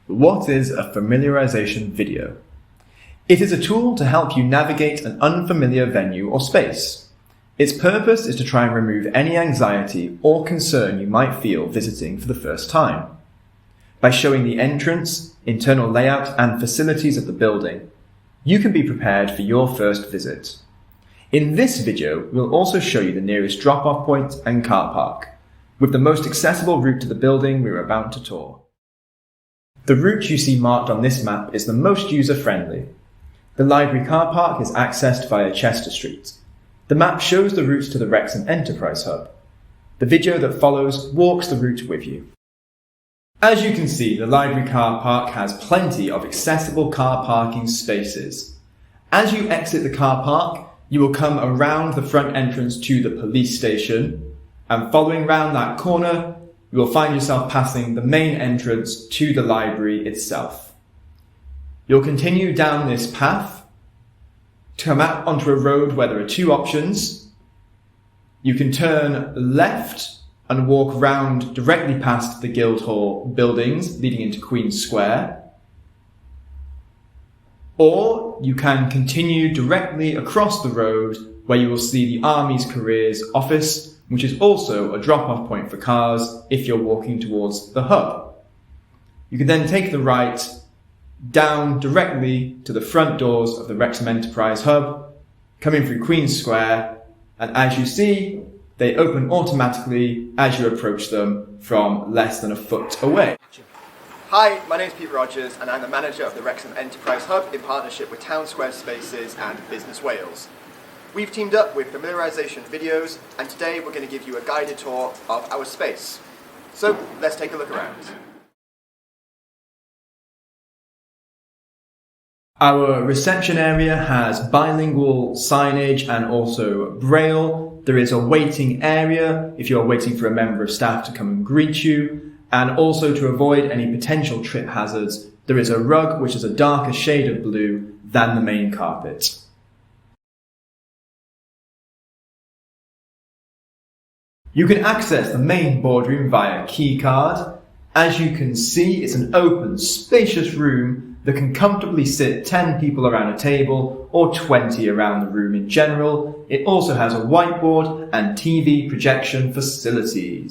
What is a familiarization video? It is a tool to help you navigate an unfamiliar venue or space. Its purpose is to try and remove any anxiety or concern you might feel visiting for the first time. By showing the entrance, internal layout, and facilities of the building, you can be prepared for your first visit. In this video, we'll also show you the nearest drop-off point and car park, with the most accessible route to the building we're about to tour. The route you see marked on this map is the most user-friendly. The library car park is accessed via Chester Street. The map shows the routes to the Wrexham Enterprise Hub. The video that follows walks the route with you. As you can see, the library car park has plenty of accessible car parking spaces. As you exit the car park, you will come around the front entrance to the police station, and following round that corner, you will find yourself passing the main entrance to the library itself. You'll continue down this path to come out onto a road where there are two options. You can turn left and walk round directly past the Guildhall buildings leading into Queen's Square. Or you can continue directly across the road where you will see the Army's Careers Office, which is also a drop-off point for cars if you're walking towards the hub. You can then take the right down directly to the front doors of the Wrexham Enterprise Hub, coming through Queen's Square, and as you see, they open automatically as you approach them from less than a foot away. Hi, my name is Peter Rogers and I'm the manager of the Wrexham Enterprise Hub in partnership with Town Square Spaces and Business Wales. We've teamed up with familiarisation videos and today we're going to give you a guided tour of our space. So let's take a look around. Our reception area has bilingual signage and also braille. There is a waiting area if you're waiting for a member of staff to come and greet you. And also to avoid any potential trip hazards, there is a rug which is a darker shade of blue than the main carpet. You can access the main boardroom via keycard. As you can see, it's an open, spacious room that can comfortably sit 10 people around a table or 20 around the room in general. It also has a whiteboard and TV projection facilities.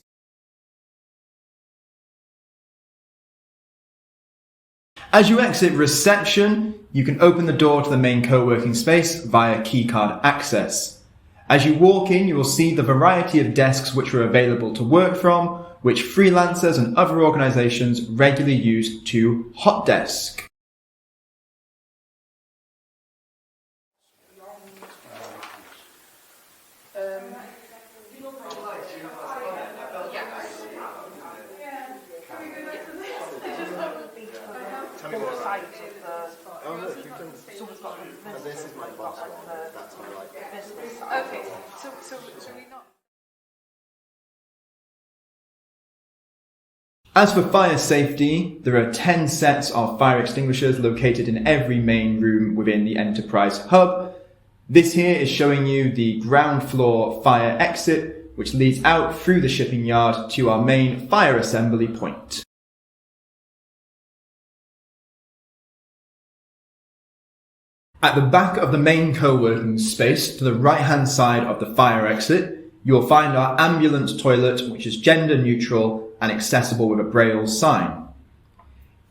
As you exit reception, you can open the door to the main co-working space via keycard access. As you walk in, you will see the variety of desks which are available to work from, which freelancers and other organisations regularly use to hot desk. As for fire safety, there are 10 sets of fire extinguishers located in every main room within the Enterprise Hub. This here is showing you the ground floor fire exit, which leads out through the shipping yard to our main fire assembly point. At the back of the main co-working space, to the right-hand side of the fire exit, you will find our Ambiwlant toilet, which is gender neutral and accessible with a braille sign.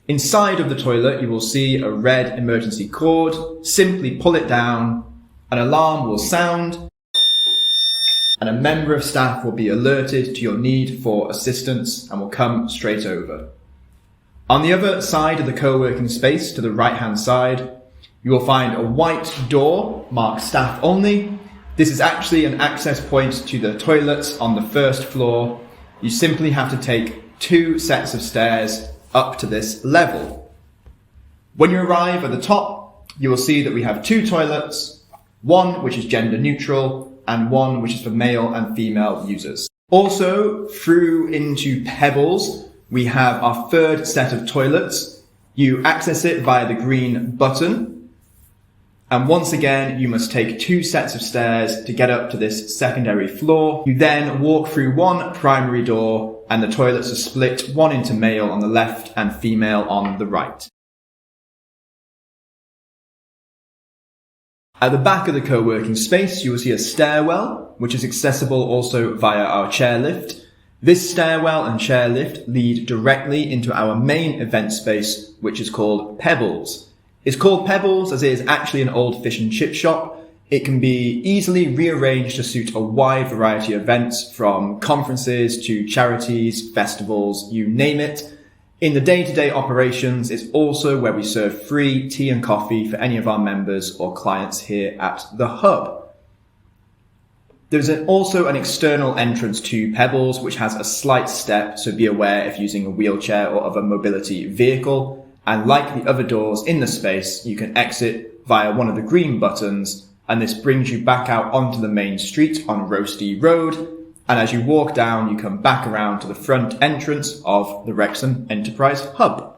Inside of the toilet, you will see a red emergency cord. Simply pull it down, an alarm will sound, and a member of staff will be alerted to your need for assistance and will come straight over. On the other side of the co-working space, to the right-hand side, you will find a white door marked staff only. This is actually an access point to the toilets on the first floor. You simply have to take 2 sets of stairs up to this level. When you arrive at the top, you will see that we have 2 toilets, one which is gender neutral and one which is for male and female users. Also, through into Pebbles, we have our 3rd set of toilets. You access it via the green button. And once again, you must take 2 sets of stairs to get up to this secondary floor. You then walk through one primary door and the toilets are split, one into male on the left and female on the right. At the back of the co-working space, you will see a stairwell, which is accessible also via our chairlift. This stairwell and chairlift lead directly into our main event space, which is called Pebbles. It's called Pebbles as it is actually an old fish and chip shop. It can be easily rearranged to suit a wide variety of events, from conferences to charities, festivals, you name it. In the day-to-day operations, it's also where we serve free tea and coffee for any of our members or clients here at the Hub. There's also an external entrance to Pebbles, which has a slight step, so be aware if using a wheelchair or other mobility vehicle. And like the other doors in the space, you can exit via one of the green buttons, and this brings you back out onto the main street on Rhosddu Rd. And as you walk down, you come back around to the front entrance of the Wrecsam Enterprise Hub.